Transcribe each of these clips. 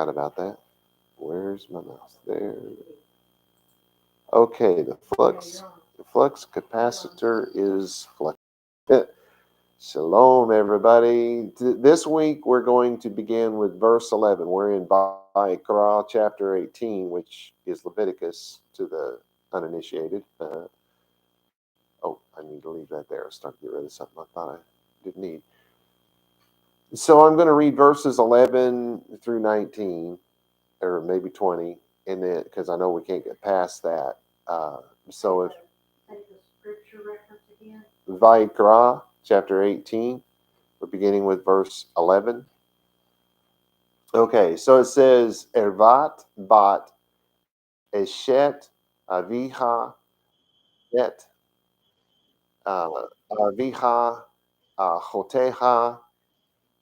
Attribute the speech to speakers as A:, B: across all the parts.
A: Forgot about that. Where's my mouse? There. Okay, the flux capacitor is flux. Shalom, everybody. This week we're going to begin with verse 11. We're in vaYiqra chapter 18, which is Leviticus to the uninitiated. I need to leave that there. I was starting to get rid of something I thought I didn't need. So I'm going to read verses 11 through 19, or maybe 20, and then because I know we can't get past that. So if
B: take the scripture reference again.
A: vaYiqra chapter 18, we're beginning with verse 11. Okay, so it says, Ervat bat eshet aviha et aviha choteha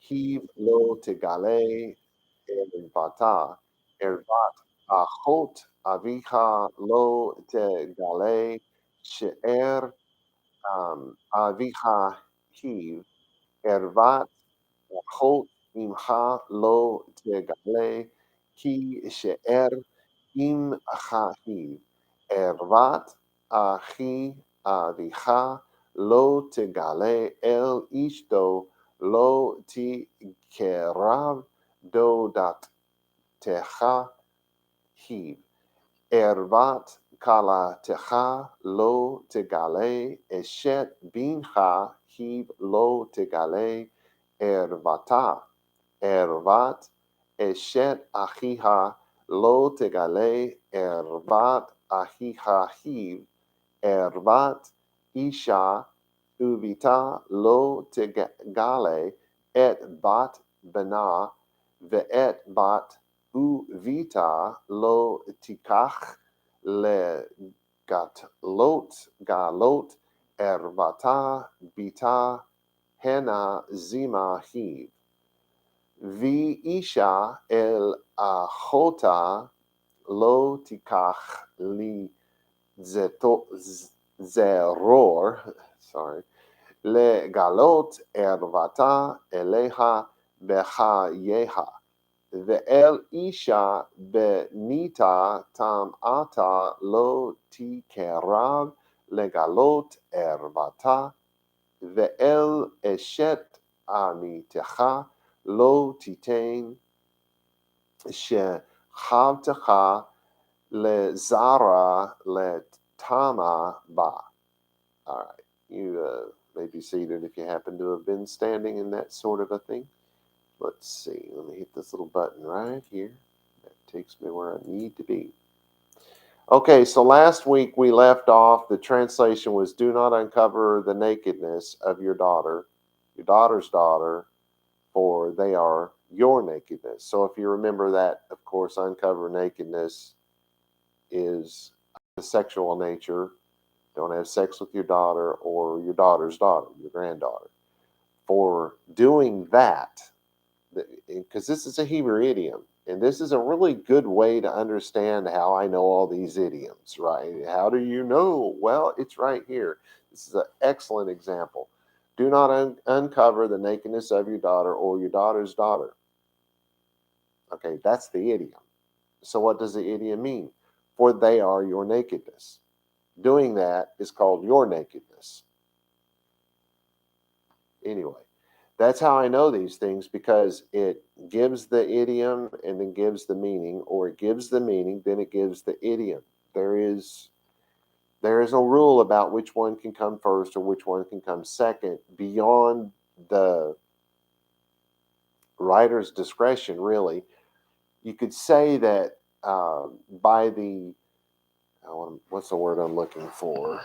A: hiv lo tegale ervata ervat achot aviha lo tegale she'er aviha hiv ervat achot imha lo tegale ki she'er im achiv ervat achi avicha lo tegale el ishto lo tikerav dodat techa hiv ervat kala techa lo tegale eshet bincha hiv lo tegale ervata ervat eshet achiha lo tegale ervat achiha hiv ervat isha uvita lo tegale et bat bana ve'et bat uvita lo tikach le galot ervata bita hena zima hiv Isha el achota lo tikach li zeror, sorry, le galot ervata eleha bechayeha. Ve'el isha benita tam ata lo tikerav legalot ervata. Ve'el eshet amitecha lo titain shechavtecha lezara letama ba. All right, you may be seated if you happen to have been standing in that sort of a thing. Let's see, let me hit this little button right here. That takes me where I need to be. Okay, so last week we left off, the translation was, do not uncover the nakedness of your daughter's daughter, for they are your nakedness. So if you remember that, of course, uncover nakedness is the sexual nature. Don't have sex with your daughter or your daughter's daughter, your granddaughter. For doing that, because this is a Hebrew idiom, and this is a really good way to understand how I know all these idioms, right? How do you know? Well, it's right here. This is an excellent example. Do not uncover the nakedness of your daughter or your daughter's daughter. Okay, that's the idiom. So what does the idiom mean? For they are your nakedness. Doing that is called your nakedness. Anyway, that's how I know these things, because it gives the idiom and then gives the meaning, or it gives the meaning, then it gives the idiom. There is no rule about which one can come first or which one can come second beyond the writer's discretion, really. You could say that by the, what's the word I'm looking for?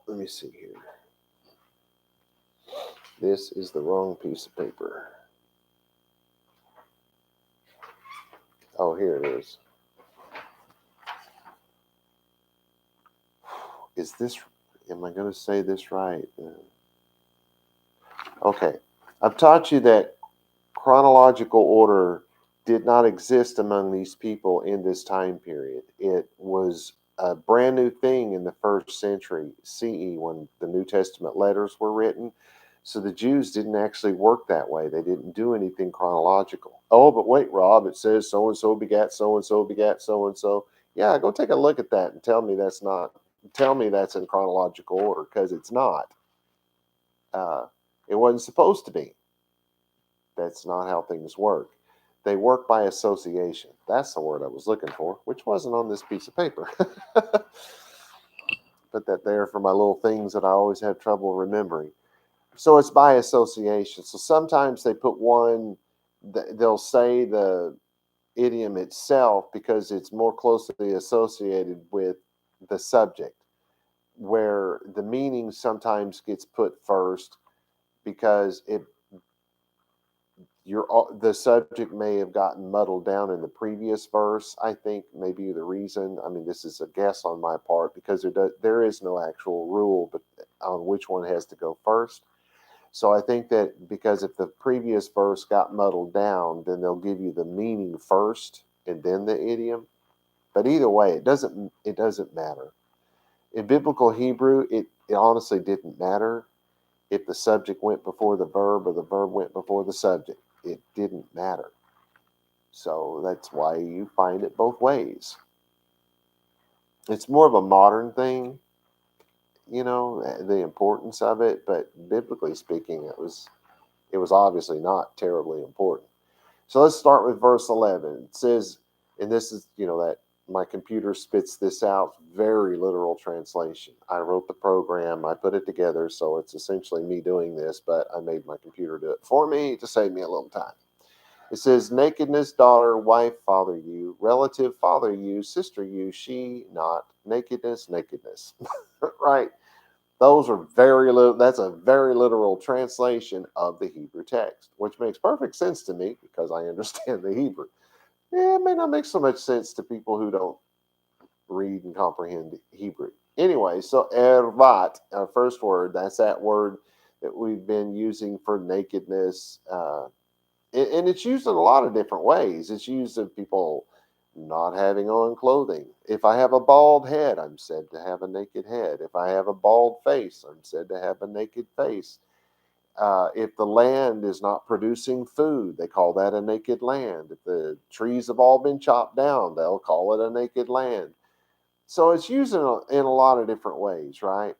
A: Let me see here. This is the wrong piece of paper. Oh, here it is. Am I going to say this right? Okay. I've taught you that chronological order did not exist among these people in this time period. It was a brand new thing in the first century CE when the New Testament letters were written. So the Jews didn't actually work that way. They didn't do anything chronological. Oh, but wait, Rob, it says so and so begat so and so begat so and so. Yeah, go take a look at that and tell me that's not. Tell me that's in chronological order, because it's not. Uh, it wasn't supposed to be. That's not how things work. They work by association. That's the word I was looking for, which wasn't on this piece of paper. Put that there for my little things that I always have trouble remembering. So it's by association. So sometimes they put one, they'll say the idiom itself because it's more closely associated with the subject, where the meaning sometimes gets put first because the subject may have gotten muddled down in the previous verse. I think maybe the reason. I mean, this is a guess on my part, because there is no actual rule, but on which one has to go first. So I think that because if the previous verse got muddled down, then they'll give you the meaning first and then the idiom. But either way, it doesn't matter. In biblical Hebrew, it honestly didn't matter if the subject went before the verb or the verb went before the subject. It didn't matter. So that's why you find it both ways. It's more of a modern thing, the importance of it, but biblically speaking, it was obviously not terribly important. So let's start with verse 11. It says, and this is, that my computer spits this out, very literal translation. I wrote the program, I put it together, so it's essentially me doing this, but I made my computer do it for me to save me a little time. It says, nakedness, daughter, wife, father you, relative, father you, sister you, she, not, nakedness, nakedness. Right? Those are very little. That's a very literal translation of the Hebrew text, which makes perfect sense to me because I understand the Hebrew. It may not make so much sense to people who don't read and comprehend Hebrew. Anyway, so ervat, our first word, that's that word that we've been using for nakedness. And it's used in a lot of different ways. It's used of people not having on clothing. If I have a bald head, I'm said to have a naked head. If I have a bald face, I'm said to have a naked face. If the land is not producing food, they call that a naked land. If the trees have all been chopped down, they'll call it a naked land. So it's used in a lot of different ways, right?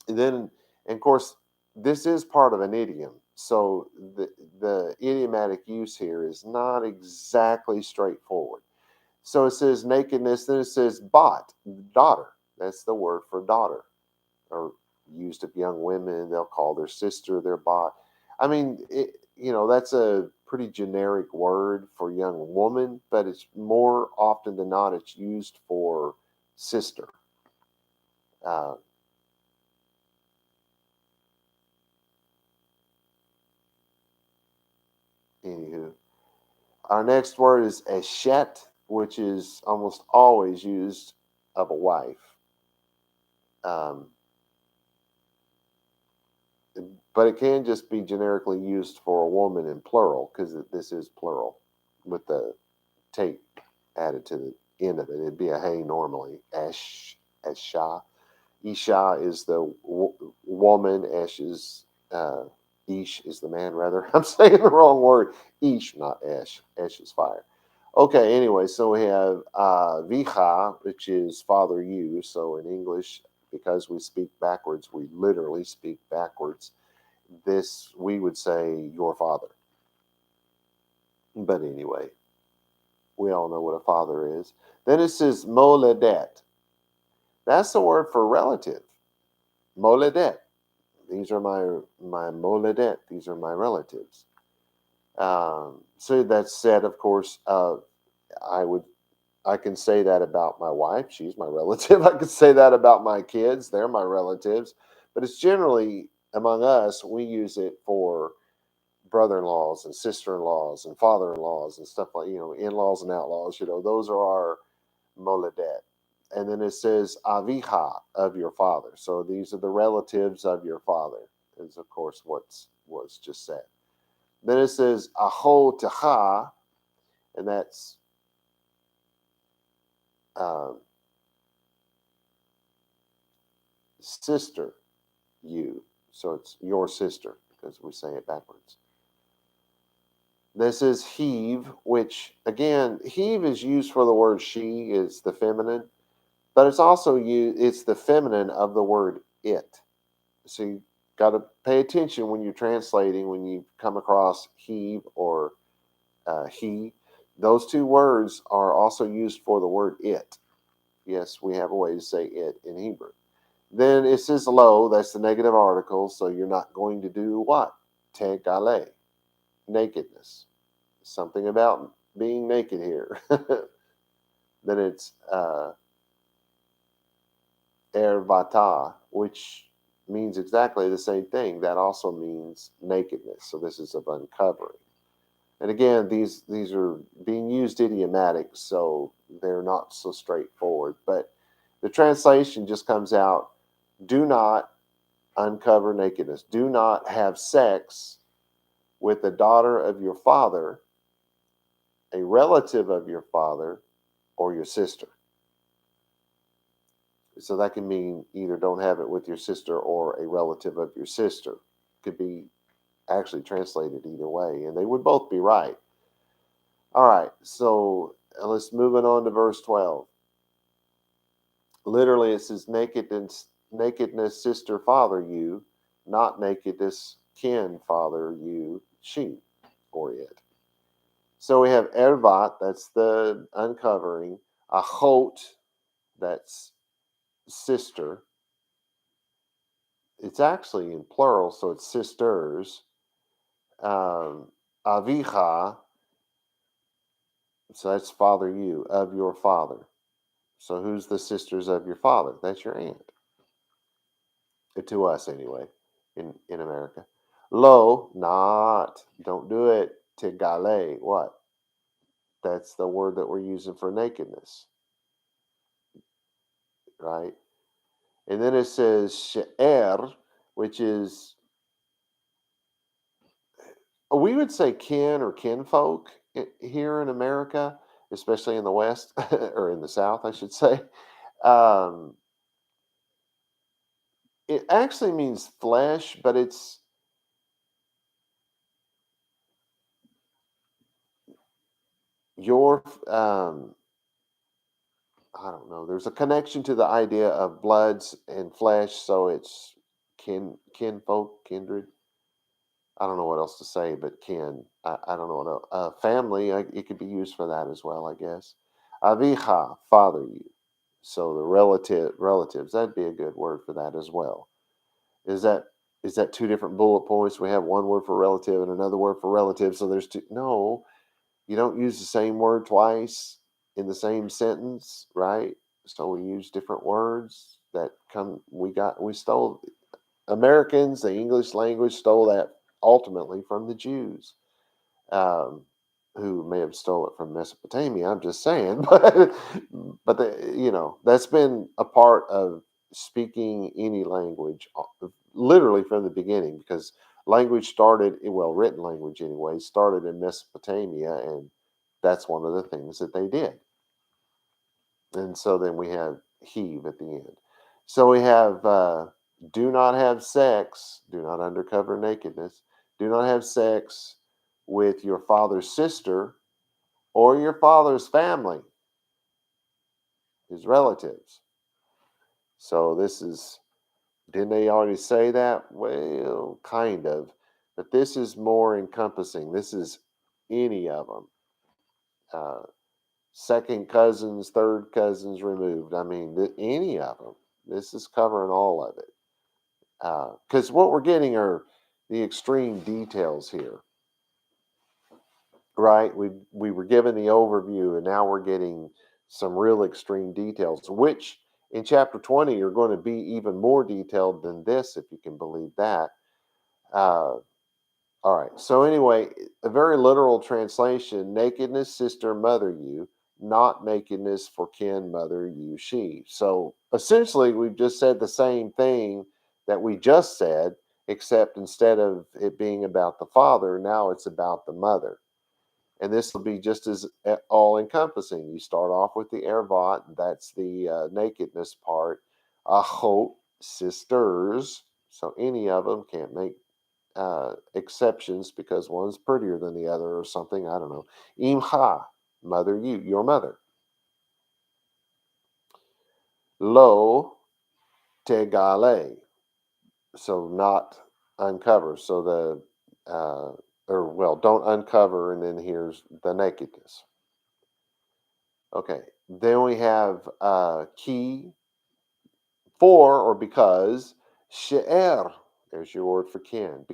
A: And then, and of course, this is part of an idiom. So the idiomatic use here is not exactly straightforward. So it says nakedness, then it says bot, daughter. That's the word for daughter, or used of young women. They'll call their sister their bot. I mean, that's a pretty generic word for young woman, but it's more often than not, it's used for sister. Uh, Anywho, our next word is eshet, which is almost always used of a wife. Um, but it can just be generically used for a woman in plural, because this is plural with the take added to the end of it. It'd be a hey normally. Esha. Isha is the woman. Uh, Ish is the man, rather. I'm saying the wrong word. Ish, not Esh. Esh is fire. Okay, anyway, so we have Vicha, which is father you. So in English, because we speak backwards, we literally speak backwards. This, we would say your father. But anyway, we all know what a father is. Then it says moledet. That's the word for relative. Moledet. These are my moledet. These are my relatives. So that's said, of course. I would I can say that about my wife. She's my relative. I could say that about my kids. They're my relatives. But it's generally among us, we use it for brother-in-laws and sister-in-laws and father-in-laws and stuff like, in-laws and outlaws. Those are our moledet. And then it says aviha, of your father. So these are the relatives of your father, is of course what's was just said. Then it says aho taha, and that's um, sister you. So it's your sister because we say it backwards. This is heave, which again, heave is used for the word she, is the feminine, but it's also used, it's the feminine of the word it. So you got to pay attention when you're translating, when you come across heave or he. Those two words are also used for the word it. Yes, we have a way to say it in Hebrew. Then it says lo, that's the negative article, so you're not going to do what? Tegale, nakedness. Something about being naked here. Then it's ervata, which means exactly the same thing. That also means nakedness. So this is of uncovering. And again, these are being used idiomatic, so they're not so straightforward. But the translation just comes out: do not uncover nakedness. Do not have sex with the daughter of your father, a relative of your father, or your sister. So that can mean either don't have it with your sister or a relative of your sister. Could be actually translated either way, and they would both be right. All right, so let's move on to verse 12. Literally, it says nakedness, sister, father, you, not nakedness, kin, father, you, she, or it. So we have ervat, that's the uncovering, achot, that's sister. It's actually in plural, so it's sisters. Avicha, so that's father you, of your father. So who's the sisters of your father? That's your aunt. To us anyway, in America. Lo, not, don't do it. Tegale, what? That's the word that we're using for nakedness, right? And then it says she'er, which is, we would say kin or kinfolk here in America, especially in the West, or in the South, I should say. Um, it actually means flesh, but it's your, I don't know. There's a connection to the idea of bloods and flesh, so it's kinfolk, kindred. I don't know what else to say, but kin. I don't know what family. It could be used for that as well, I guess. Avicha, father you. So the relatives. That'd be a good word for that as well. Is that is that two different bullet points? We have one word for relative and another word for relative. So there's two. No, you don't use the same word twice in the same sentence, right? So we use different words that come. We stole, Americans, the English language stole that ultimately from the Jews, um, who may have stole it from Mesopotamia. I'm just saying, but that's been a part of speaking any language, literally from the beginning, because language started, well, written language anyway, started in Mesopotamia, and that's one of the things that they did. And so then we have heave at the end. So we have do not have sex, do not undercover nakedness, do not have sex with your father's sister or your father's family, his relatives. So this is, didn't they already say that? Well, kind of. But this is more encompassing. This is any of them. Uh, Second cousins, third cousins removed. I mean, any of them. This is covering all of it. Because what we're getting are the extreme details here, right? We were given the overview, and now we're getting some real extreme details, which in chapter 20 are going to be even more detailed than this, if you can believe that. Uh, all right. So anyway, a very literal translation: nakedness, sister, mother, you; not nakedness, for kin, mother, you, she. So essentially, we've just said the same thing that we just said, except instead of it being about the father, now it's about the mother. And this will be just as all encompassing. You start off with the ervat, that's the nakedness part. Achot, sisters, So any of them can't make exceptions because one's prettier than the other or something. I don't know. Imha, mother, you, your mother. Lo tegale, so not uncover. So or well, don't uncover, and then here's the nakedness. Okay, then we have ki, for or because, she'er, there's your word for kin.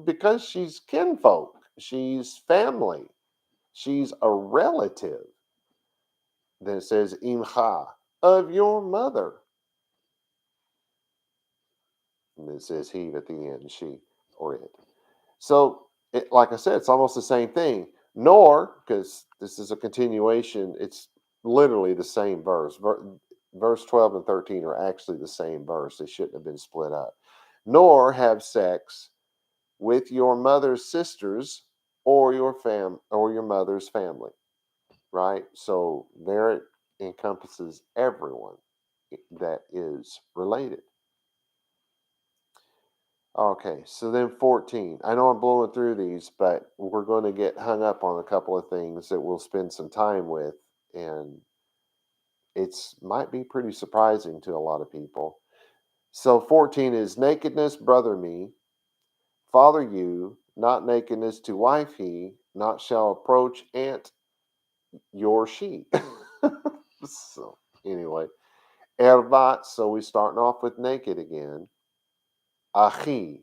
A: Because she's kinfolk, she's family, she's a relative. Then it says imcha, of your mother. And it says he at the end, she or it. So, like I said, it's almost the same thing. Nor, because this is a continuation, it's literally the same verse. Verse 12 and 13 are actually the same verse. They shouldn't have been split up. Nor have sex with your mother's sisters or your mother's family, right? So there it encompasses everyone that is related. Okay, so then 14. I know I'm blowing through these, but we're going to get hung up on a couple of things that we'll spend some time with, and it's might be pretty surprising to a lot of people. So 14 is nakedness, brother me, father you, not nakedness to wife he, not shall approach aunt your she. So anyway, ervat, so we starting off with naked again. Achi,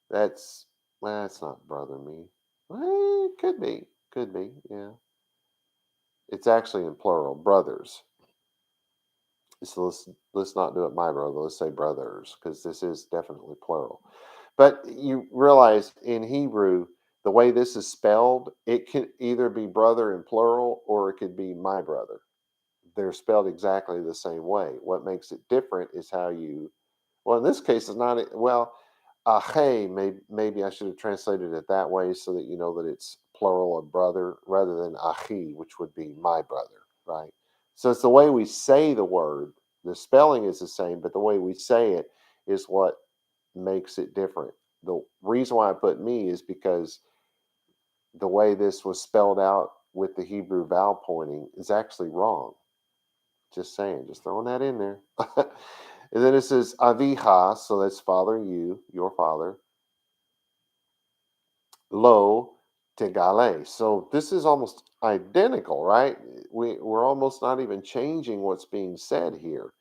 A: that's not brother me. Well, could be, yeah. It's actually in plural, brothers. So let's not do it my brother. Let's say brothers because this is definitely plural. But you realize in Hebrew the way this is spelled, it can either be brother in plural or it could be my brother. They're spelled exactly the same way. What makes it different is how you, well, in this case, it's not, well, ahe, maybe I should have translated it that way so that you know that it's plural of brother rather than ahi, which would be my brother, right? So it's the way we say the word. The spelling is the same, but the way we say it is what makes it different. The reason why I put me is because the way this was spelled out with the Hebrew vowel pointing is actually wrong. Just saying, just throwing that in there. And then it says aviha, so that's father, you, your father. Lo tegale. So this is almost identical, right? We're almost not even changing what's being said here.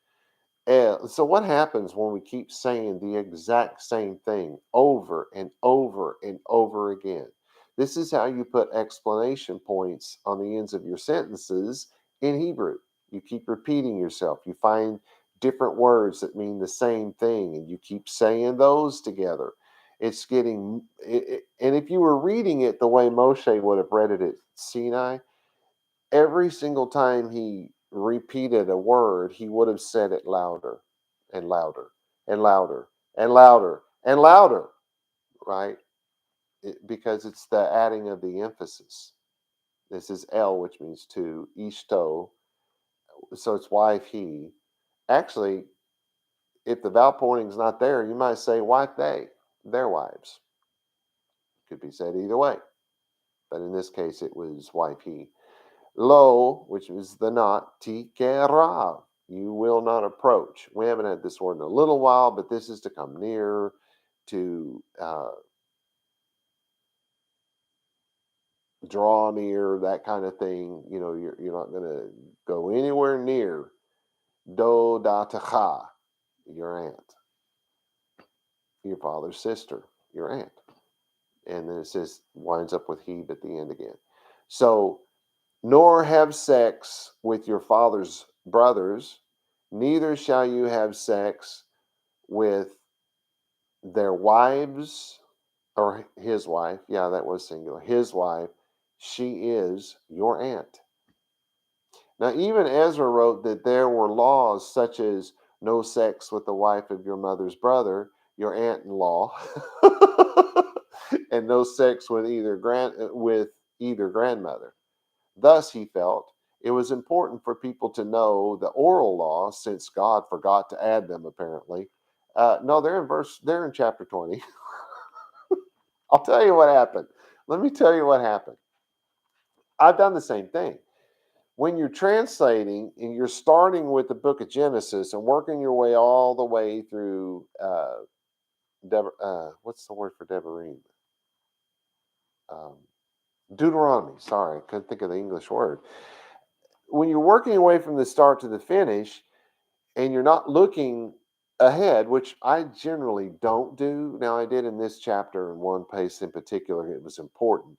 A: So what happens when we keep saying the exact same thing over and over and over again? This is how you put explanation points on the ends of your sentences in Hebrew. You keep repeating yourself. You find different words that mean the same thing, and you keep saying those together. It's getting, and if you were reading it the way Moshe would have read it at Sinai, every single time he repeated a word, he would have said it louder and louder and louder and louder and louder, right? Because it's the adding of the emphasis. This is El, which means two, Ishto, so it's wife, he. Actually, if the vowel pointing is not there, you might say wife, they, their wives. Could be said either way. But in this case, it was wife, he. Lo, which is the not, tikera, you will not approach. We haven't had this word in a little while, but this is to come near, to draw near, that kind of thing. You know, you're not going to go anywhere near do da tacha, your aunt, your father's sister, your aunt. And then it says, winds up with he at the end again. So, nor have sex with your father's brothers, neither shall you have sex with their wives or his wife. Yeah, that was singular. His wife, she is your aunt. Now, even Ezra wrote that there were laws such as no sex with the wife of your mother's brother, your aunt-in-law, and no sex with either grandmother. Thus, he felt, it was important for people to know the oral law, since God forgot to add them, apparently, No, they're in chapter 20. I'll tell you what happened. Let me tell you what happened. I've done the same thing. When you're translating and you're starting with the book of Genesis and working your way all the way through, what's the word for Devarim? Um, Deuteronomy. Sorry, I couldn't think of the English word. When you're working your way from the start to the finish, and you're not looking ahead, which I generally don't do. Now, I did in this chapter in one place in particular, it was important,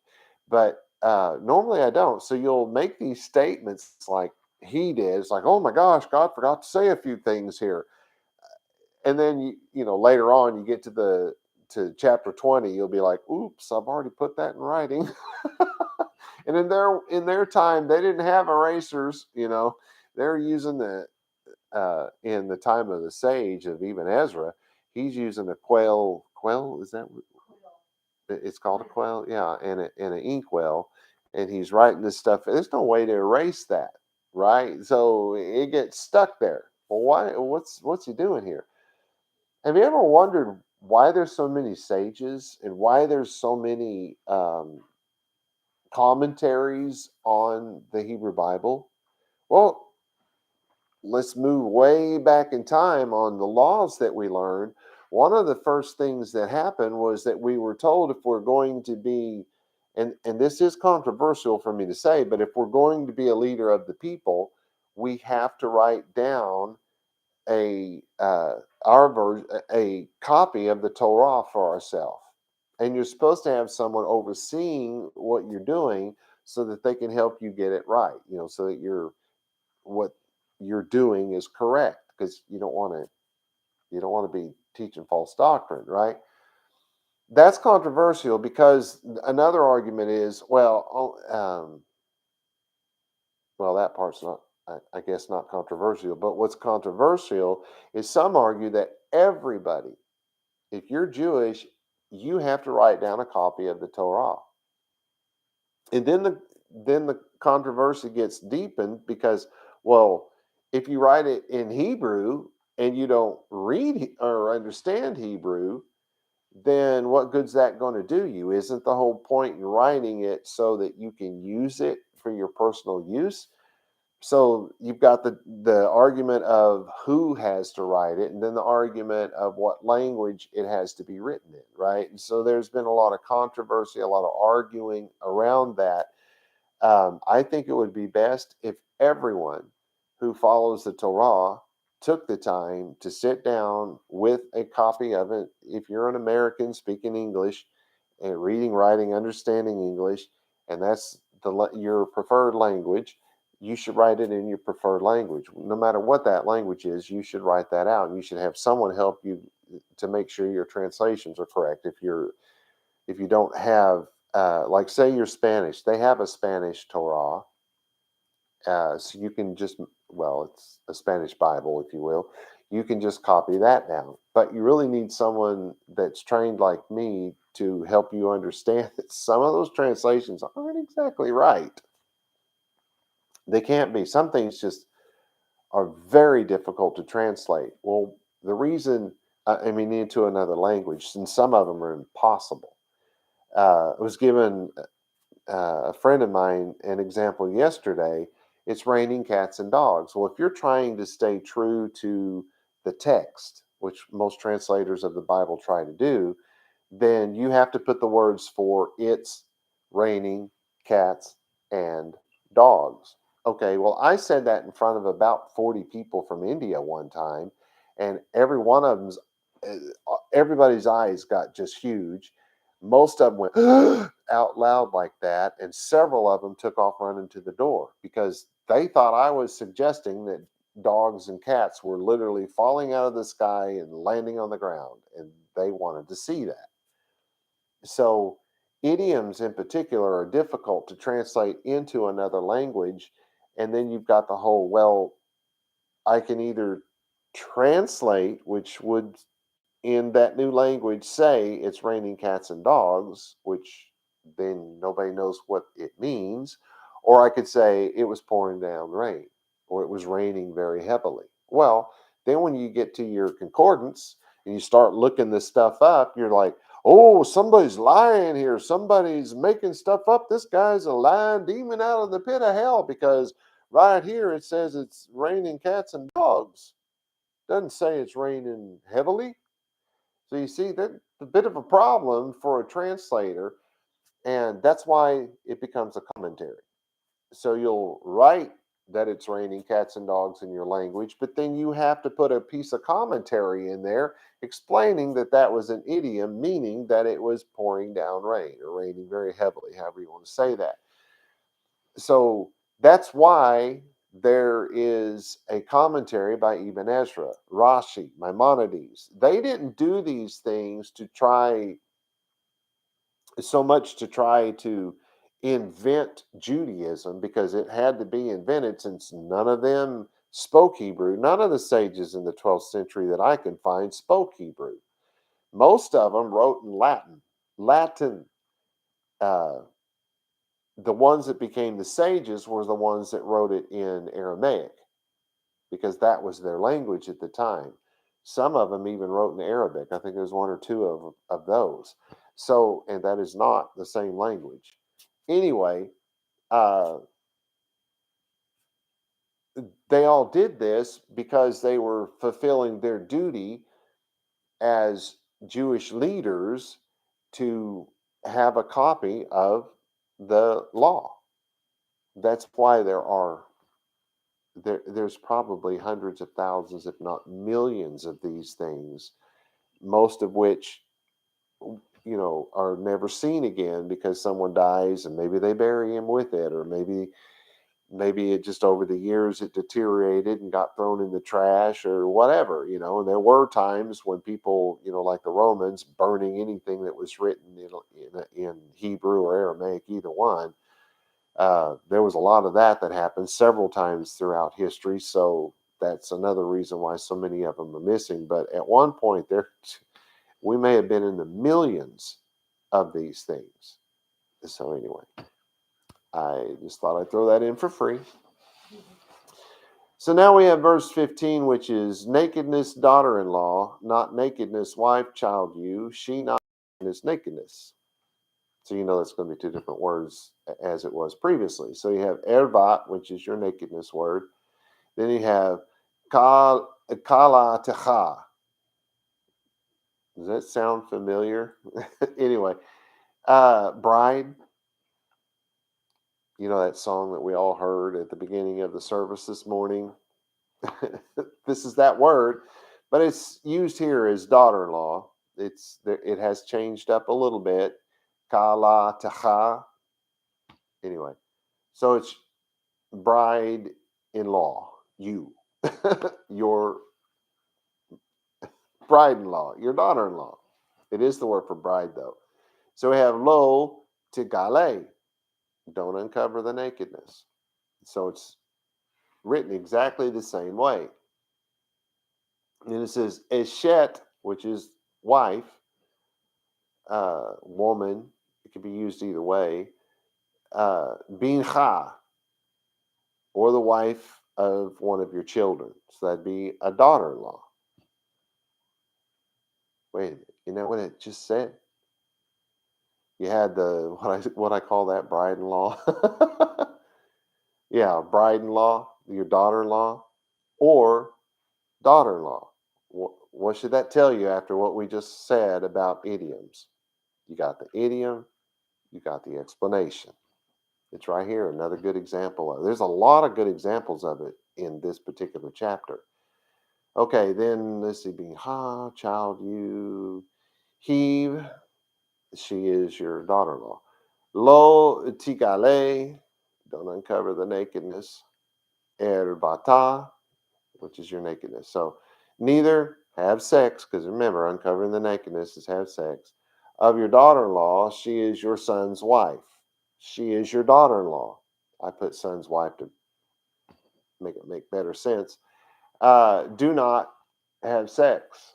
A: but normally I don't. So you'll make these statements like he did. It's like, oh my gosh, God forgot to say a few things here. And then later on you get to chapter 20, you'll be like, oops, I've already put that in writing. And in their time, they didn't have erasers, they're using in the time of the sage of even Ezra, he's using a quail. Quail, is that what it's called? A quail, yeah, and an inkwell, and he's writing this stuff. There's no way to erase that, right? So it gets stuck there. Well, why? What's he doing here? Have you ever wondered why there's so many sages and why there's so many commentaries on the Hebrew Bible? Well, let's move way back in time on the laws that we learned. One of the first things that happened was that we were told if we're going to be, and this is controversial for me to say, but if we're going to be a leader of the people, we have to write down a our version, a copy of the Torah for ourselves. And you're supposed to have someone overseeing what you're doing so that they can help you get it right. So that what you're doing is correct, because you don't want to be teaching false doctrine, right? That's controversial because another argument is, well, that part's not, I guess, not controversial. But what's controversial is some argue that everybody, if you're Jewish, you have to write down a copy of the Torah. And then the controversy gets deepened because, well, if you write it in Hebrew and you don't read or understand Hebrew, then what good's that going to do you? Isn't the whole point in writing it so that you can use it for your personal use? So you've got the argument of who has to write it, and then the argument of what language it has to be written in, right? And so there's been a lot of controversy, a lot of arguing around that. I think it would be best if everyone who follows the Torah took the time to sit down with a copy of it. If you're an American speaking English and reading, writing, understanding English, and that's your preferred language, you should write it in your preferred language. No matter what that language is, you should write that out, and you should have someone help you to make sure your translations are correct. If you don't have, like, say you're Spanish, they have a Spanish Torah, so you can just, well, it's a Spanish Bible, if you will. You can just copy that down, but you really need someone that's trained like me to help you understand that some of those translations aren't exactly right. They can't be. Some things just are very difficult to translate. Well, the reason, I mean, into another language, and some of them are impossible. I was given a friend of mine an example yesterday. It's raining cats and dogs. Well, if you're trying to stay true to the text, which most translators of the Bible try to do, then you have to put the words for it's raining cats and dogs. Okay, well, I said that in front of about 40 people from India one time, and every one of them's everybody's eyes got just huge. Most of them went out loud like that, and several of them took off running to the door because they thought I was suggesting that dogs and cats were literally falling out of the sky and landing on the ground, and they wanted to see that. So, idioms in particular are difficult to translate into another language. And then you've got the whole, well, I can either translate, which would in that new language say it's raining cats and dogs, which then nobody knows what it means, or I could say it was pouring down rain or it was raining very heavily. Well, then when you get to your concordance, and you start looking this stuff up, you're like, oh, somebody's lying here. Somebody's making stuff up. This guy's a lying demon out of the pit of hell, because right here it says it's raining cats and dogs. Doesn't say it's raining heavily. So you see, that's a bit of a problem for a translator, and that's why it becomes a commentary. So you'll write that it's raining cats and dogs in your language, but then you have to put a piece of commentary in there explaining that that was an idiom, meaning that it was pouring down rain or raining very heavily, however you want to say that. So that's why there is a commentary by Ibn Ezra, Rashi, Maimonides. They didn't do these things to try so much to try to invent Judaism, because it had to be invented, since none of them spoke Hebrew. None of the sages in the 12th century that I can find spoke Hebrew. Most of them wrote in Latin. Latin, uh, the ones that became the sages were the ones that wrote it in Aramaic, because that was their language at the time. Some of them even wrote in Arabic. I think there's one or two of those. So, and that is not the same language. Anyway, uh, they all did this because they were fulfilling their duty as Jewish leaders to have a copy of the law. That's why there's probably hundreds of thousands, if not millions, of these things, most of which are never seen again, because someone dies and maybe they bury him with it, or maybe it just over the years it deteriorated and got thrown in the trash or whatever. And there were times when people, like the Romans, burning anything that was written in Hebrew or Aramaic, either one. There was a lot of that happened several times throughout history. So that's another reason why so many of them are missing. But at one point we may have been in the millions of these things. So anyway, I just thought I'd throw that in for free. So now we have verse 15, which is nakedness, daughter-in-law, not nakedness, wife, child, you, she not nakedness. So you know that's going to be two different words as it was previously. So you have ervat, which is your nakedness word. Then you have kala techa. Does that sound familiar? Anyway, bride. You know that song that we all heard at the beginning of the service this morning? This is that word, but it's used here as daughter-in-law. It has changed up a little bit. Kala techa. Anyway, so it's bride-in-law. You, your bride-in-law, your daughter-in-law. It is the word for bride, though. So we have lo tigale. Don't uncover the nakedness. So it's written exactly the same way. And it says eshet, which is wife, woman. It can be used either way. Bincha, or the wife of one of your children. So that'd be a daughter-in-law. Wait a minute. You know what it just said? You had the what I call that, bride-in-law. Yeah, bride-in-law, your daughter-in-law, or daughter-in-law. What should that tell you after what we just said about idioms? You got the idiom, you got the explanation. It's right here, another good example of it. There's a lot of good examples of it in this particular chapter. Okay, then let's see, being child, you, heave, she is your daughter-in-law. Lo tigale, don't uncover the nakedness. Erbata, which is your nakedness. So neither have sex, because remember, uncovering the nakedness is have sex, of your daughter-in-law. She is your son's wife. She is your daughter-in-law. I put son's wife to make it make better sense. Do not have sex.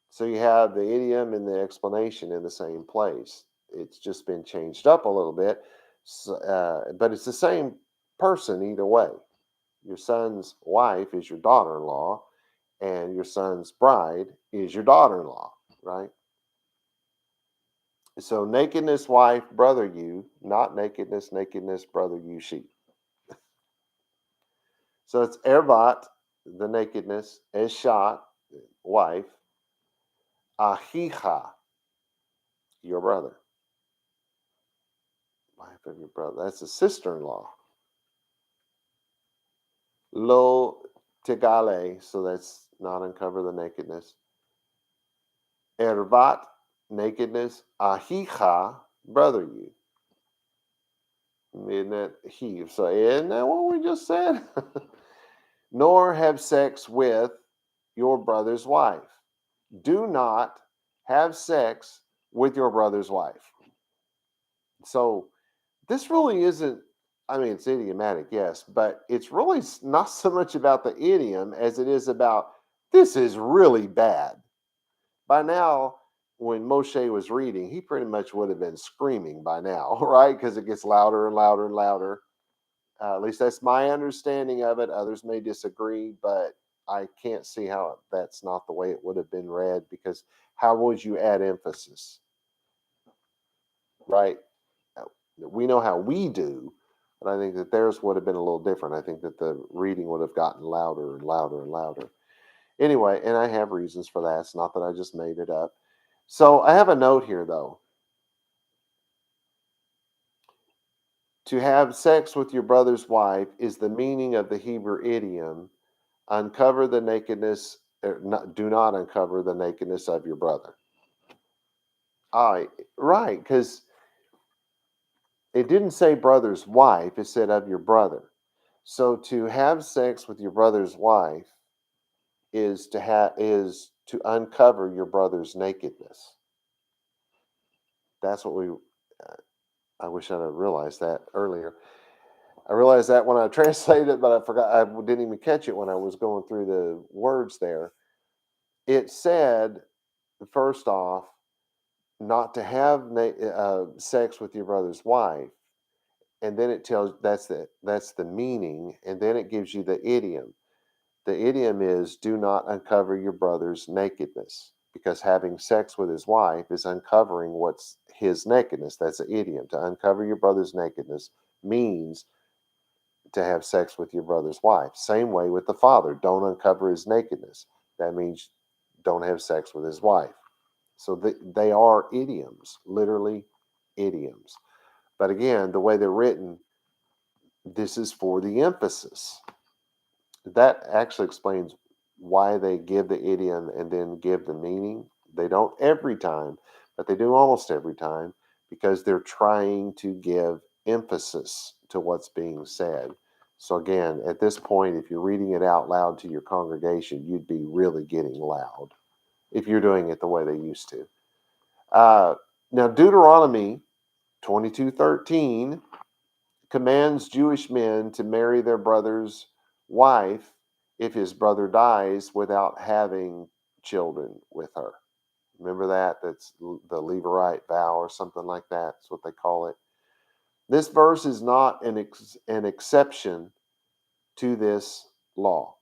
A: So you have the idiom and the explanation in the same place. It's just been changed up a little bit, but it's the same person either way. Your son's wife is your daughter-in-law, and your son's bride is your daughter-in-law, right? So nakedness, wife, brother, you, not nakedness, nakedness, brother, you, she. So it's ervat, the nakedness, eshat, wife, ahicha, your brother, wife of your brother. That's a sister-in-law. Lo tegale, so that's not uncover the nakedness. Ervat, nakedness, ahicha, brother, you. Isn't that he? So isn't that what we just said? Nor have sex with your brother's wife. Do not have sex with your brother's wife. So this really isn't, I mean, it's idiomatic, yes, but it's really not so much about the idiom as it is about this is really bad. By now, when Moshe was reading, he pretty much would have been screaming by now, right? Because it gets louder and louder and louder. At least that's my understanding of it. Others may disagree, but I can't see how that's not the way it would have been read, because how would you add emphasis, right? We know how we do, but I think that theirs would have been a little different. I think that the reading would have gotten louder and louder and louder. Anyway, and I have reasons for that. It's not that I just made it up. So I have a note here, though. To have sex with your brother's wife is the meaning of the Hebrew idiom, uncover the nakedness, do not uncover the nakedness of your brother. Right, because it didn't say brother's wife, it said of your brother. So to have sex with your brother's wife is to uncover your brother's nakedness. That's what I wish I'd have realized that earlier. I realized that when I translated it, but I forgot. I didn't even catch it when I was going through the words there. It said, first off, not to have sex with your brother's wife, and then it tells that's the meaning, and then it gives you the idiom. The idiom is do not uncover your brother's nakedness, because having sex with his wife is uncovering what's his nakedness. That's an idiom. To uncover your brother's nakedness means to have sex with your brother's wife. Same way with the father. Don't uncover his nakedness. That means don't have sex with his wife. So they are idioms, literally idioms. But again, the way they're written, this is for the emphasis. That actually explains why they give the idiom and then give the meaning. They don't every time, but they do almost every time, because they're trying to give emphasis to what's being said. So again, at this point, if you're reading it out loud to your congregation, you'd be really getting loud if you're doing it the way they used to. Now, Deuteronomy 22:13 commands Jewish men to marry their brother's wife if his brother dies without having children with her. Remember that? That's the Levirate vow or something like that. That's what they call it. This verse is not an exception to this law.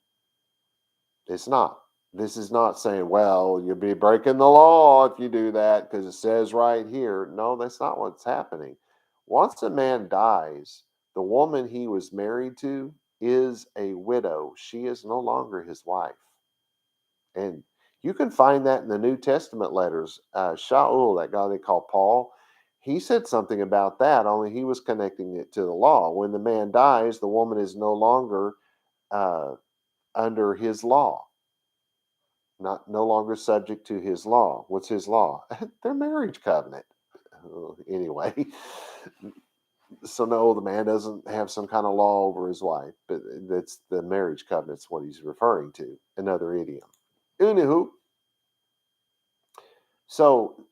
A: It's not. This is not saying, well, you'll be breaking the law if you do that because it says right here. No, that's not what's happening. Once a man dies, the woman he was married to is a widow. She is no longer his wife. And you can find that in the New Testament letters. Shaul, that guy they call Paul, he said something about that, only he was connecting it to the law. When the man dies, the woman is no longer under his law, no longer subject to his law. What's his law? Their marriage covenant. Anyway, so no, the man doesn't have some kind of law over his wife, but that's the marriage covenant's what he's referring to. Another idiom. Anywho, so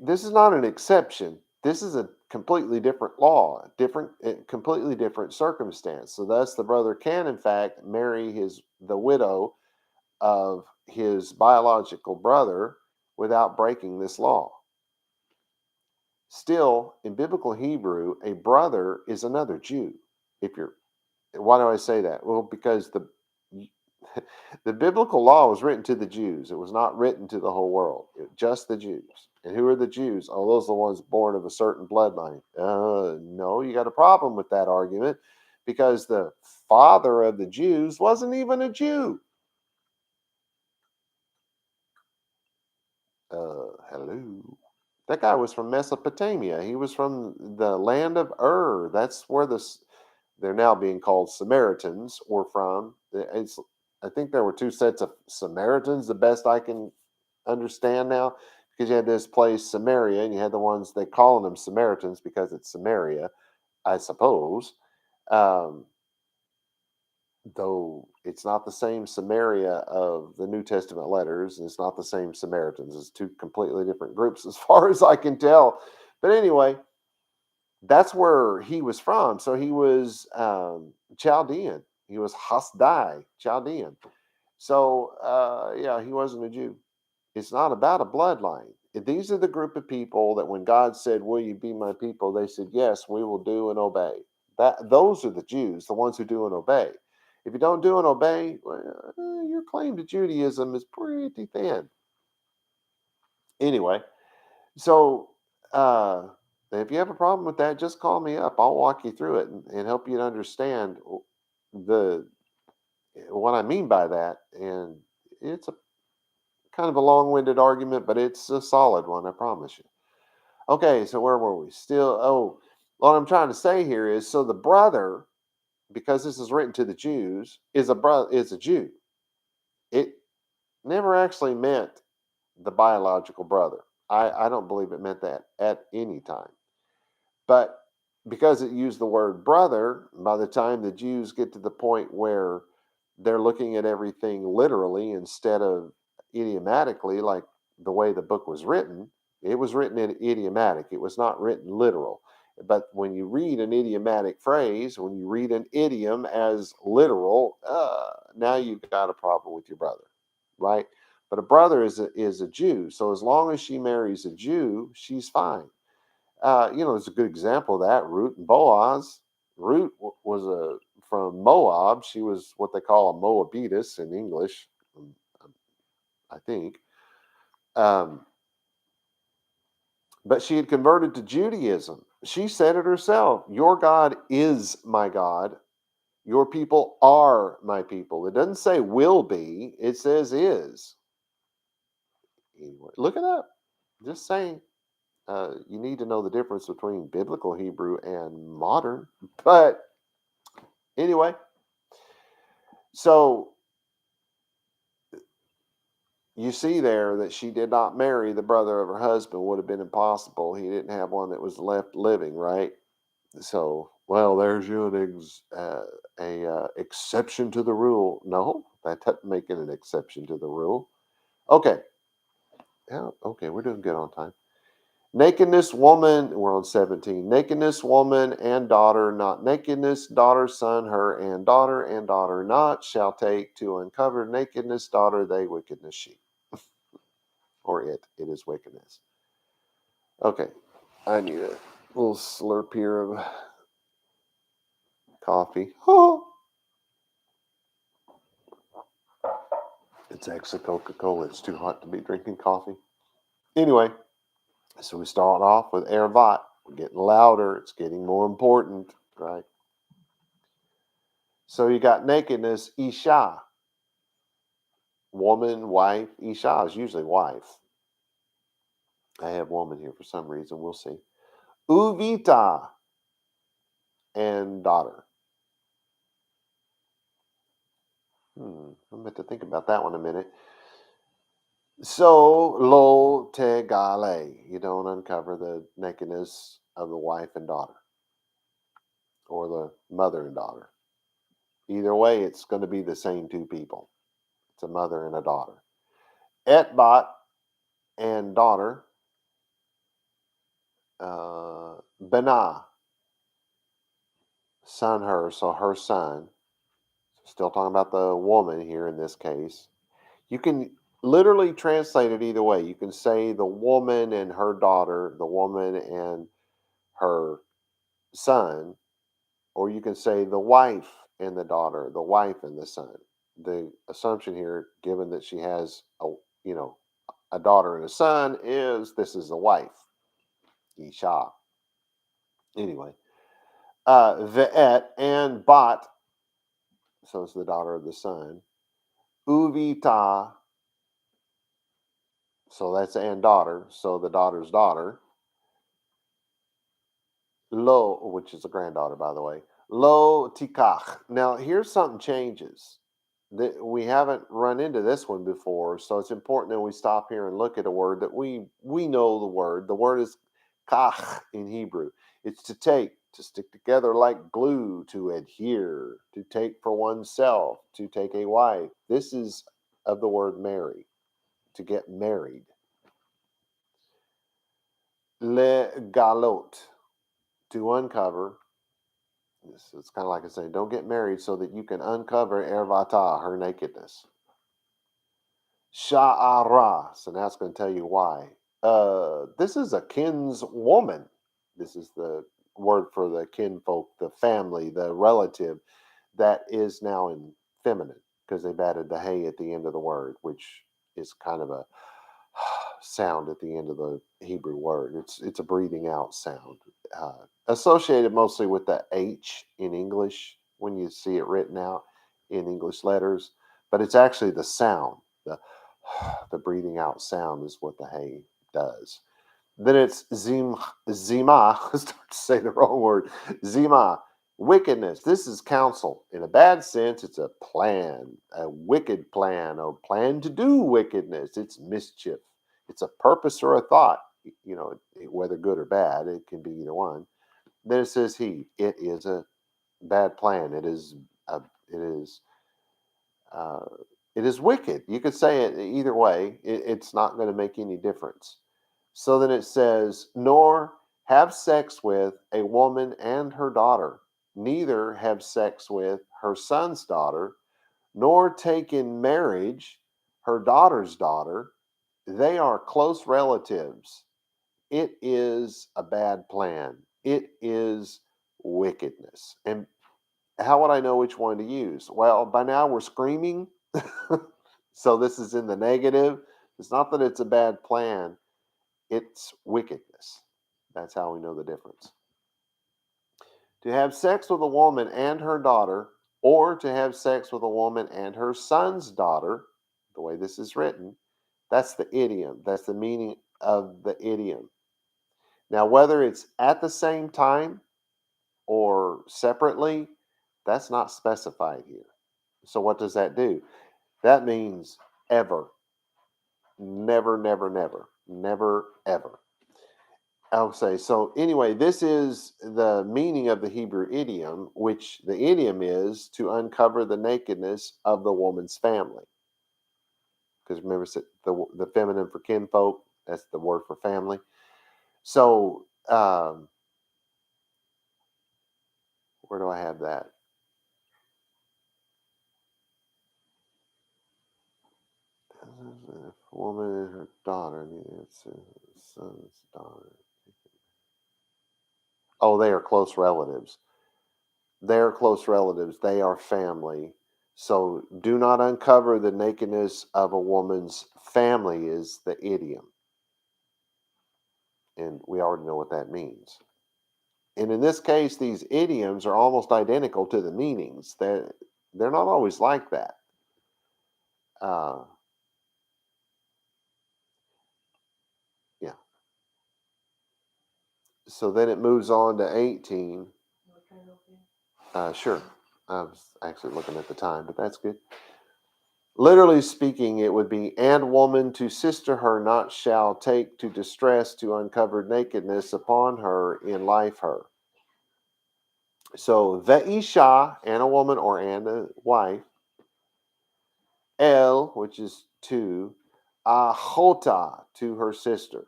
A: this is not an exception. This is a completely different law, completely different circumstance. So thus, the brother can, in fact, marry the widow of his biological brother without breaking this law. Still, in biblical Hebrew, a brother is another Jew. If you're, why do I say that? Well, because The biblical law was written to the Jews. It was not written to the whole world. Just the Jews. And who are the Jews? Oh, those are the ones born of a certain bloodline. No, you got a problem with that argument because the father of the Jews wasn't even a Jew. Hello. That guy was from Mesopotamia. He was from the land of Ur. That's where they're now being called Samaritans were from. I think there were two sets of Samaritans, the best I can understand now, because you had this place Samaria, and you had the ones they calling them Samaritans because it's Samaria, I suppose. Um, though it's not the same Samaria of the New Testament letters, and it's not the same Samaritans. It's two completely different groups as far as I can tell. But anyway, that's where he was from. So he was Chaldean. He was Hasdai, Chaldean. So yeah, he wasn't a Jew. It's not about a bloodline. These are the group of people that when God said, "Will you be my people?" they said, "Yes, we will do and obey." Those are the Jews, the ones who do and obey. If you don't do and obey, well, your claim to Judaism is pretty thin. Anyway, so if you have a problem with that, just call me up. I'll walk you through it and help you to understand the what I mean by that. And it's a kind of a long-winded argument, but it's a solid one, I promise you. Okay, so where were we? Still, oh, what I'm trying to say here is, so the brother, because this is written to the Jews, is a Jew. It never actually meant the biological brother. I don't believe it meant that at any time. But because it used the word brother, by the time the Jews get to the point where they're looking at everything literally instead of idiomatically, like the way the book was written, it was written in idiomatic. It was not written literal. But when you read an idiomatic phrase, when you read an idiom as literal, now you've got a problem with your brother, right? But a brother is a Jew. So as long as she marries a Jew, she's fine. There's a good example of that. Ruth and Boaz. Ruth was from Moab. She was what they call a Moabitess in English, I think. Um, but she had converted to Judaism. She said it herself. Your God is my God. Your people are my people. It doesn't say will be. It says is. Anyway, look it up. Just saying. You need to know the difference between biblical Hebrew and modern. But anyway, so you see there that she did not marry the brother of her husband. Would have been impossible. He didn't have one that was left living, right? So, well, there's you exception to the rule. No, that doesn't make it an exception to the rule. Okay, yeah, okay, we're doing good on time. Nakedness, woman, we're on 17. Nakedness, woman and daughter, not nakedness, daughter, son, her, and daughter not, shall take to uncover nakedness, daughter, they, wickedness, she. Or it is wickedness. Okay, I need a little slurp here of coffee. Oh, it's actually Coca-Cola. It's too hot to be drinking coffee. Anyway, so we start off with ervat. We're getting louder. It's getting more important, right? So you got nakedness, isha, woman, wife. Isha is usually wife. I have woman here for some reason. We'll see. Uvita and daughter. I'm going to think about that one a minute. So, lo te gale. You don't uncover the nakedness of the wife and daughter or the mother and daughter. Either way, it's going to be the same two people. It's a mother and a daughter. Etbot and daughter. Benah, son, her. So her son. Still talking about the woman here in this case. You can literally translate it either way. You can say the woman and her daughter, the woman and her son, or you can say the wife and the daughter, the wife and the son. the assumption here, given that she has a daughter and a son, is this is a wife, Isha. Anyway, Ve'et and Bat, so it's the daughter of the son. Uvita, so that's and daughter, so the daughter's daughter. Lo, which is a granddaughter, by the way. Lo tikach. Now, here's something changes. We haven't run into this one before, so it's important that we stop here and look at a word that we know the word. The word is kach in Hebrew. It's to take, to stick together like glue, to adhere, to take for oneself, to take a wife. This is of the word marry, to get married. Le galot, to uncover. It's kind of like I say, don't get married so that you can uncover ervata, her nakedness. Sha'ara, so now it's going to tell you why. This is a kinswoman. This is the word for the kinfolk, the family, the relative that is now in feminine because they've added the hey at the end of the word, which is kind of a sound at the end of the Hebrew word. It's a breathing out sound, associated mostly with the H in English when you see it written out in English letters, but it's actually the sound. The the breathing out sound is what the hey does. Then it's zima. I start to say the wrong word. Zima, wickedness. This is counsel. In a bad sense, it's a plan, a wicked plan, or plan to do wickedness. It's mischief. It's a purpose or a thought. Whether good or bad, it can be either one. Then it says he. It is a bad plan. It is. It is. Uh, it is wicked. You could say it either way. It's not going to make any difference. So then it says, nor have sex with a woman and her daughter, neither have sex with her son's daughter, nor take in marriage her daughter's daughter. They are close relatives. It is a bad plan. It is wickedness. And how would I know which one to use? Well, by now we're screaming. So this is in the negative. It's not that it's a bad plan, it's wickedness. That's how we know the difference. To have sex with a woman and her daughter, or to have sex with a woman and her son's daughter, the way this is written, that's the idiom. That's the meaning of the idiom. Now, whether it's at the same time or separately, that's not specified here. So, what does that do? That means ever, never, never, never, never, ever. I'll say so. Anyway, this is the meaning of the Hebrew idiom, which the idiom is to uncover the nakedness of the woman's family. Because remember, the feminine for kinfolk, that's the word for family. So, where do I have that? Woman and her daughter. It's son's daughter. Oh, they are close relatives. They are close relatives. They are family. So do not uncover the nakedness of a woman's family is the idiom. And we already know what that means. And in this case, these idioms are almost identical to the meanings. They're not always like that. Uh, yeah. So then it moves on to 18. Sure. I was actually looking at the time, but that's good. Literally speaking, it would be, and woman to sister her not shall take to distress to uncovered nakedness upon her in life her. So ve'isha, and a woman or and a wife, el, which is to, achota, to her sister,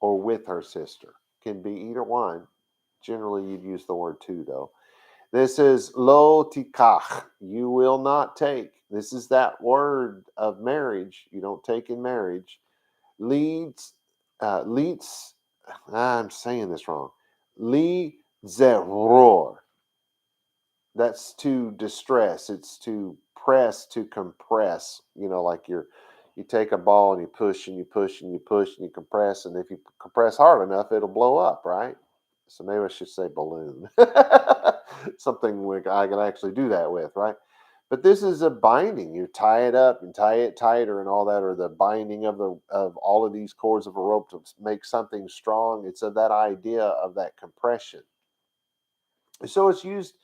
A: or with her sister. Can be either one. Generally, you'd use the word to, though. This is lo tikach. You will not take. This is that word of marriage. You don't take in marriage. Leads. I'm saying this wrong. Li zeror. That that's to distress. It's to press, to compress. Like you take a ball and you push and you push and you push and you compress, and if you compress hard enough, it'll blow up, right? So maybe I should say balloon. Something I can actually do that with, right? But this is a binding. You tie it up and tie it tighter and all that, or the binding of all of these cords of a rope to make something strong. It's of that idea of that compression. So it's used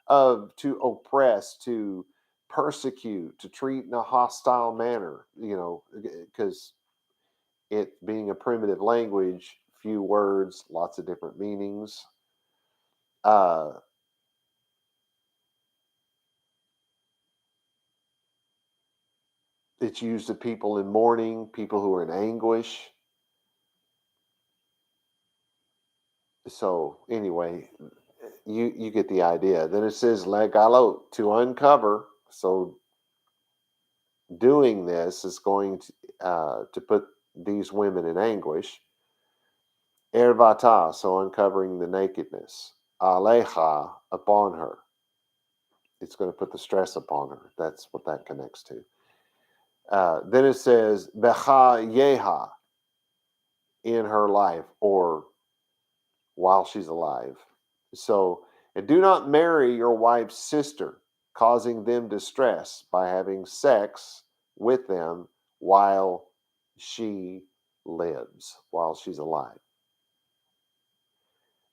A: to oppress, to persecute, to treat in a hostile manner. Because it being a primitive language, few words, lots of different meanings. Uh, it's used of people in mourning, people who are in anguish. So anyway, you get the idea. Then it says legalo, to uncover. So doing this is going to put these women in anguish. Ervata, so uncovering the nakedness. Aleja, upon her. It's going to put the stress upon her. That's what that connects to. Then it says becha yeha, in her life, or while she's alive. So, and do not marry your wife's sister, causing them distress by having sex with them while she lives, while she's alive.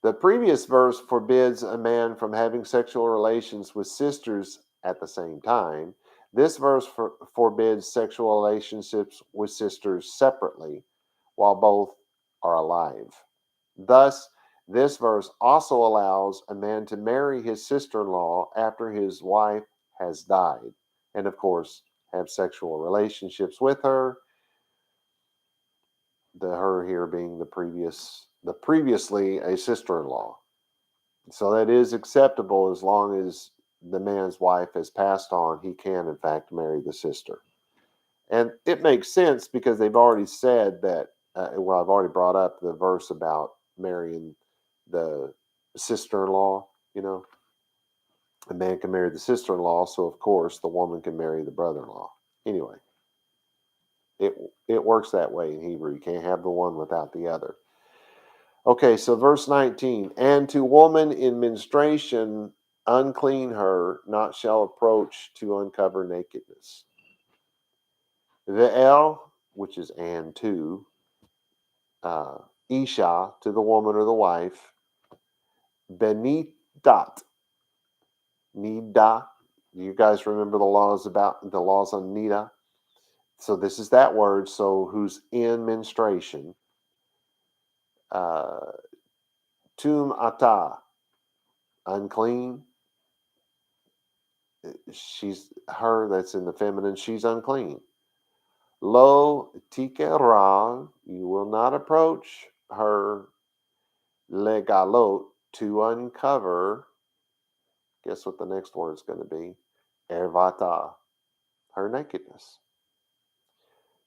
A: The previous verse forbids a man from having sexual relations with sisters at the same time. This verse forbids sexual relationships with sisters separately while both are alive. Thus, this verse also allows a man to marry his sister in law after his wife has died, and of course, have sexual relationships with her. The her here being the previously a sister in law. So that is acceptable as long as the man's wife has passed on. He can, in fact, marry the sister. And it makes sense because they've already said that, I've already brought up the verse about marrying the sister in law. A man can marry the sister in law, so of course the woman can marry the brother in law. Anyway, it works that way in Hebrew. You can't have the one without the other. Okay, so verse 19, and to woman in menstruation, unclean her, not shall approach to uncover nakedness. Ve'el, which is and to, uh, Isha, to the woman or the wife, benidat, nida. You guys remember the laws on nida? So this is that word, so who's in menstruation. Uh, tum ata, unclean. She's her, that's in the feminine, she's unclean. Lo tikera, you will not approach her. Legalot, to uncover. Guess what the next word is going to be? Ervata, her nakedness.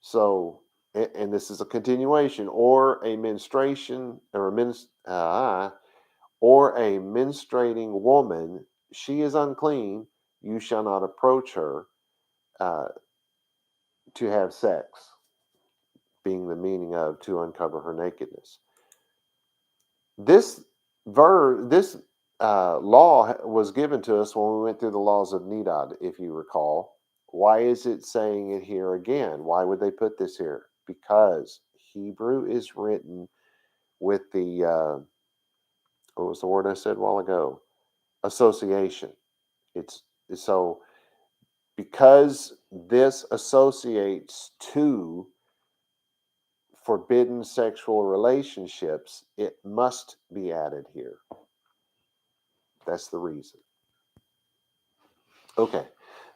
A: So, and this is a continuation, or a menstruation, or a menstruating woman, she is unclean. You shall not approach her uh, to have sex, being the meaning of to uncover her nakedness. This law was given to us when we went through the laws of Nidad, if you recall. Why is it saying it here again? Why would they put this here? Because Hebrew is written with the what was the word I said a while ago? Association. It's so because this associates to forbidden sexual relationships, it must be added here. That's the reason. Okay.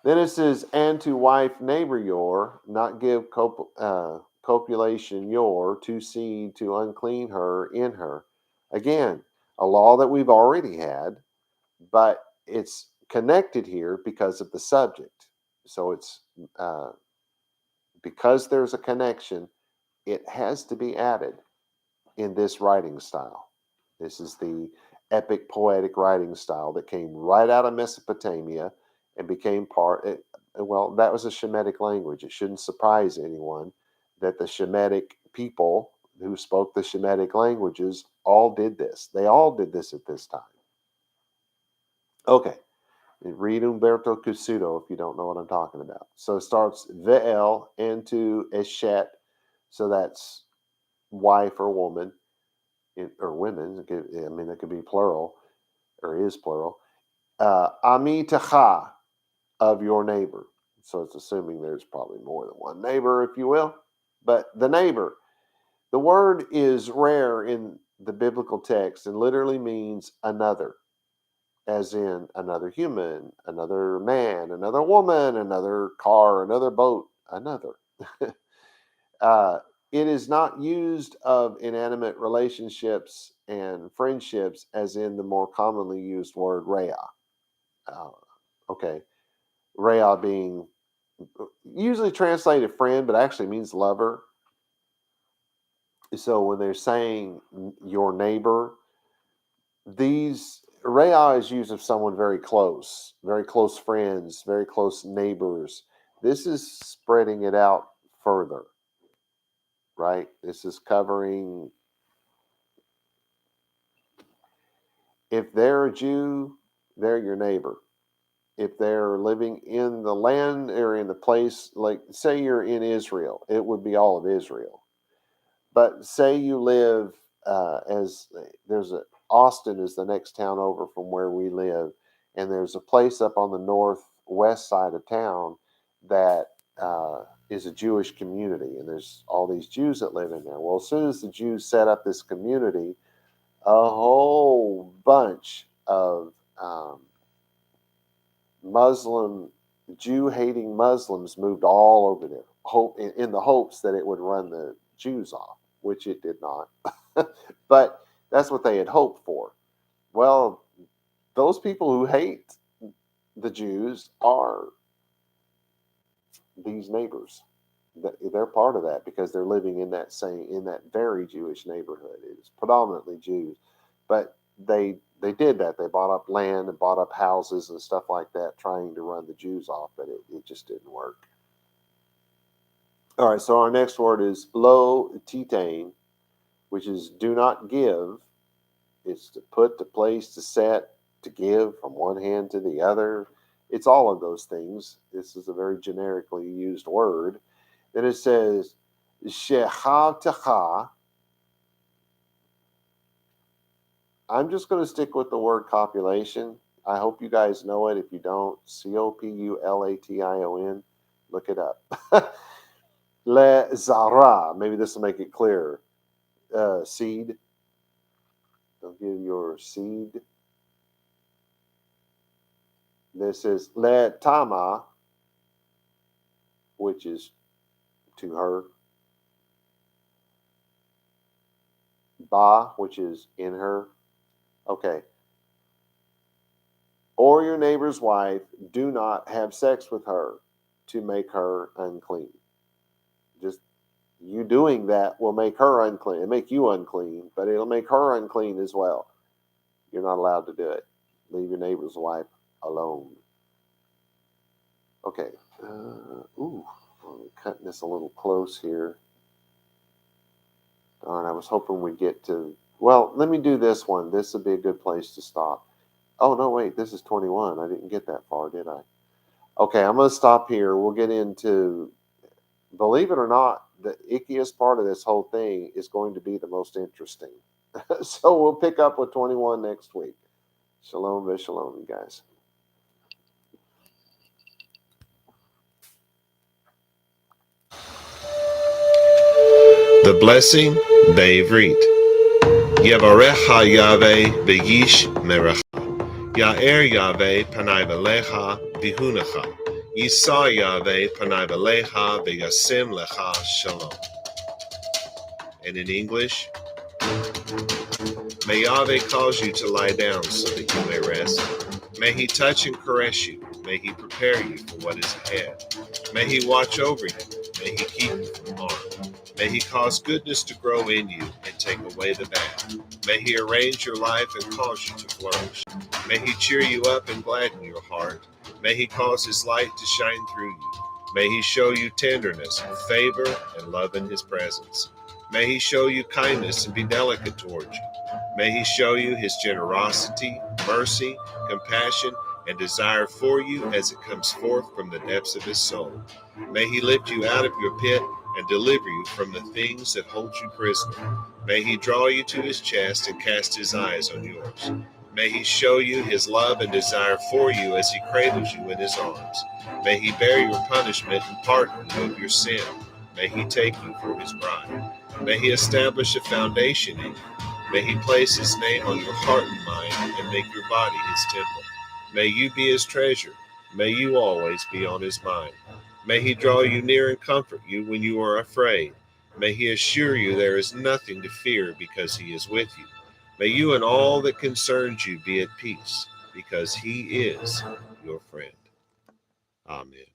A: Then it says, and to wife neighbor your, not give copulation your, to seed, to unclean her in her. Again, a law that we've already had, but it's connected here because of the subject. So it's because there's a connection, it has to be added in this writing style. This is the epic poetic writing style that came right out of Mesopotamia and became well, that was a Shemitic language. It shouldn't surprise anyone that the Shemitic people who spoke the Shemitic languages all did this. They all did this at this time. Okay, read Umberto Cussuto if you don't know what I'm talking about. So it starts Ve'el into Eshet, so that's wife or woman, or women. It could be plural, or is plural. Ami Tacha, of your neighbor. So it's assuming there's probably more than one neighbor, if you will. But the neighbor, the word is rare in the biblical text and literally means another, as in another human, another man, another woman, another car, another boat, another. uh, it is not used of inanimate relationships and friendships as in the more commonly used word rea. Uh, okay. Rea being usually translated friend, but actually means lover. So when they're saying your neighbor, these Rea is used of someone very close friends, very close neighbors. This is spreading it out further, right? This is covering, if they're a Jew, they're your neighbor. If they're living in the land or in the place, like say you're in Israel, it would be all of Israel. But say you live as there's a Austin is the next town over from where we live, and there's a place up on the northwest side of town that is a Jewish community, and there's all these Jews that live in there. Well, as soon as the Jews set up this community, a whole bunch of Muslim, Jew-hating Muslims moved all over there, in the hopes that it would run the Jews off, which it did not. But that's what they had hoped for. Well, those people who hate the Jews are these neighbors. They're part of that because they're living in that very Jewish neighborhood. It's predominantly Jews, but they did that. They bought up land and bought up houses and stuff like that, trying to run the Jews off, but it just didn't work. All right, so our next word is lo titain, which is do not give. It's to put, to place, to set, to give from one hand to the other. It's all of those things. This is a very generically used word. Then it says shehavtecha. I'm just going to stick with the word copulation. I hope you guys know it. If you don't, Copulation. Look it up. Le zara. Maybe this will make it clearer. Seed. Don't give your seed. This is le tama, which is to her. Ba, which is in her. Okay. Or your neighbor's wife, do not have sex with her to make her unclean. Just you doing that will make her unclean. It'll make you unclean, but it'll make her unclean as well. You're not allowed to do it. Leave your neighbor's wife alone. Okay. I'm cutting this a little close here. Darn, I was hoping we'd get to... Well, let me do this one. This would be a good place to stop. Oh, no, wait. This is 21. I didn't get that far, did I? Okay, I'm going to stop here. We'll get into... Believe it or not, the ickiest part of this whole thing is going to be the most interesting. So we'll pick up with 21 next week. Shalom v'shalom, you guys.
C: The blessing, Be'ivrit. Yavarecha Yahweh v'yish merecha. Ya'er Yahweh panai v'lecha v'hunecha. Yisa Yahweh panai v'lecha v'yasim lecha shalom. And in English, may Yahweh cause you to lie down so that you may rest. May he touch and caress you. May he prepare you for what is ahead. May he watch over you. May he keep you from harm. May he cause goodness to grow in you and take away the bad. May he arrange your life and cause you to flourish. May he cheer you up and gladden your heart. May he cause his light to shine through you. May he show you tenderness, favor, and love in his presence. May he show you kindness and be delicate towards you. May he show you his generosity, mercy, compassion, and desire for you as it comes forth from the depths of his soul. May he lift you out of your pit and deliver you from the things that hold you prisoner. May he draw you to his chest and cast his eyes on yours. May he show you his love and desire for you as he cradles you in his arms. May he bear your punishment and pardon you of your sin. May he take you for his bride. May he establish a foundation in you. May he place his name on your heart and mind and make your body his temple. May you be his treasure. May you always be on his mind. May he draw you near and comfort you when you are afraid. May he assure you there is nothing to fear because he is with you. May you and all that concerns you be at peace because he is your friend. Amen.